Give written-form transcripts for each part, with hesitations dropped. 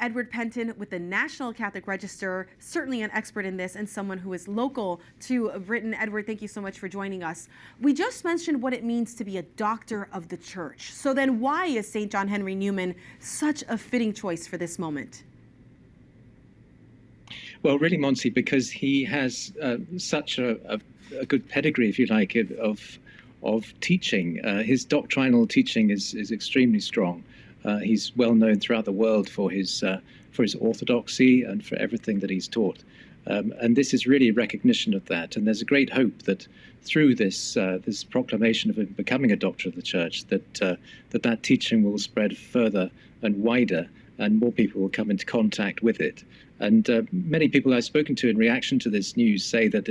Edward Pentin with the National Catholic Register, certainly an expert in this and someone who is local to Britain. Edward, thank you so much for joining us. We just mentioned what it means to be a doctor of the church. So then why is St. John Henry Newman such a fitting choice for this moment? Well, really, Monty, because he has such a good pedigree, if you like, of teaching. His doctrinal teaching is extremely strong. He's well known throughout the world for his orthodoxy and for everything that he's taught. And this is really a recognition of that. And there's a great hope that through this proclamation of him becoming a doctor of the church, that teaching will spread further and wider, and more people will come into contact with it. And many people I've spoken to in reaction to this news say that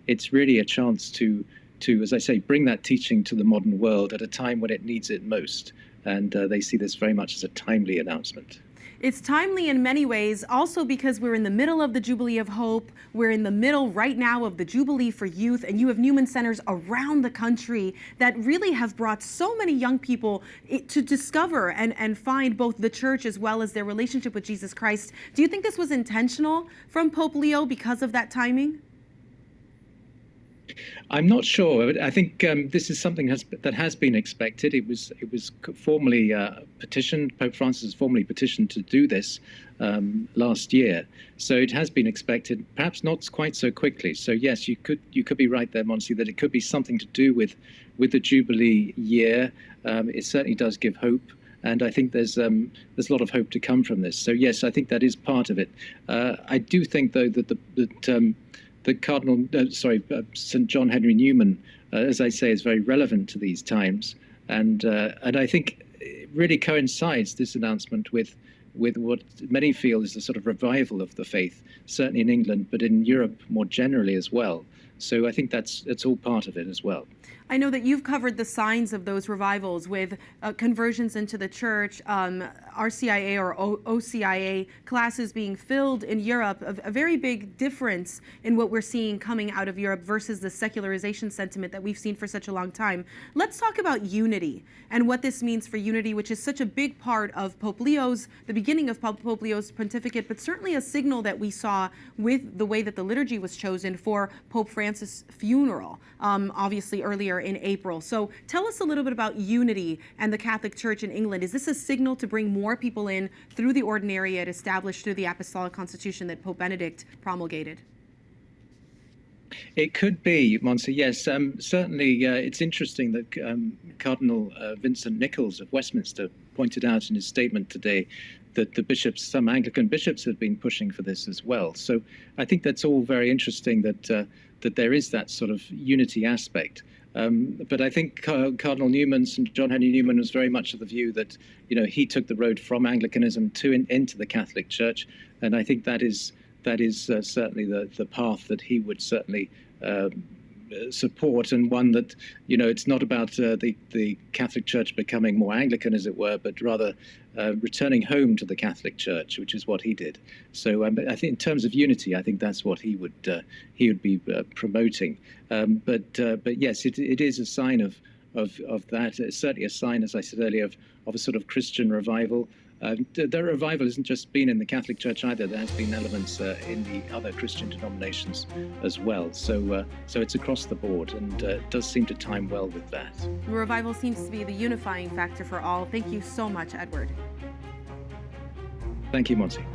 it's really a chance to, as I say, bring that teaching to the modern world at a time when it needs it most. And they see this very much as a timely announcement. It's timely in many ways, also because we're in the middle of the Jubilee of Hope. We're in the middle right now of the Jubilee for Youth, and you have Newman Centers around the country that really have brought so many young people to discover and find both the church as well as their relationship with Jesus Christ. Do you think this was intentional from Pope Leo because of that timing? I'm not sure. I think this is something that has been expected. It was formally petitioned. Pope Francis has formally petitioned to do this last year, so it has been expected. Perhaps not quite so quickly. So yes, you could be right there, Monsi, that it could be something to do with the Jubilee year. It certainly does give hope. And I think there's a lot of hope to come from this. So yes, I think that is part of it. I do think, though, that St. John Henry Newman, as I say, is very relevant to these times, and I think it really coincides, this announcement, with what many feel is the sort of revival of the faith, certainly in England, but in Europe more generally as well. So I think that's all part of it as well. I know that you've covered the signs of those revivals with conversions into the church, RCIA or OCIA classes being filled in Europe, a very big difference in what we're seeing coming out of Europe versus the secularization sentiment that we've seen for such a long time. Let's talk about unity and what this means for unity, which is such a big part of the beginning of Pope Leo's pontificate, but certainly a signal that we saw with the way that the liturgy was chosen for Pope Francis' funeral, obviously earlier in April. So tell us a little bit about unity and the Catholic Church in England. Is this a signal to bring more people in through the ordinariate established through the Apostolic Constitution that Pope Benedict promulgated? It could be, Monsi, yes. Certainly, it's interesting that Cardinal Vincent Nichols of Westminster pointed out in his statement today that some Anglican bishops have been pushing for this as well. So I think that's all very interesting that there is that sort of unity aspect. But I think Cardinal Newman, St. John Henry Newman, was very much of the view that, he took the road from Anglicanism into the Catholic Church, and I think that is certainly the path that he would certainly support, and one that, it's not about the Catholic Church becoming more Anglican, as it were, but rather returning home to the Catholic Church, which is what he did. So I think in terms of unity, I think that's what he would be promoting. But yes, it is a sign of that. It's certainly a sign, as I said earlier, of a sort of Christian revival. The revival hasn't just been in the Catholic Church either. There has been elements in the other Christian denominations as well. So it's across the board, and it does seem to time well with that. The revival seems to be the unifying factor for all. Thank you so much, Edward. Thank you, Monty.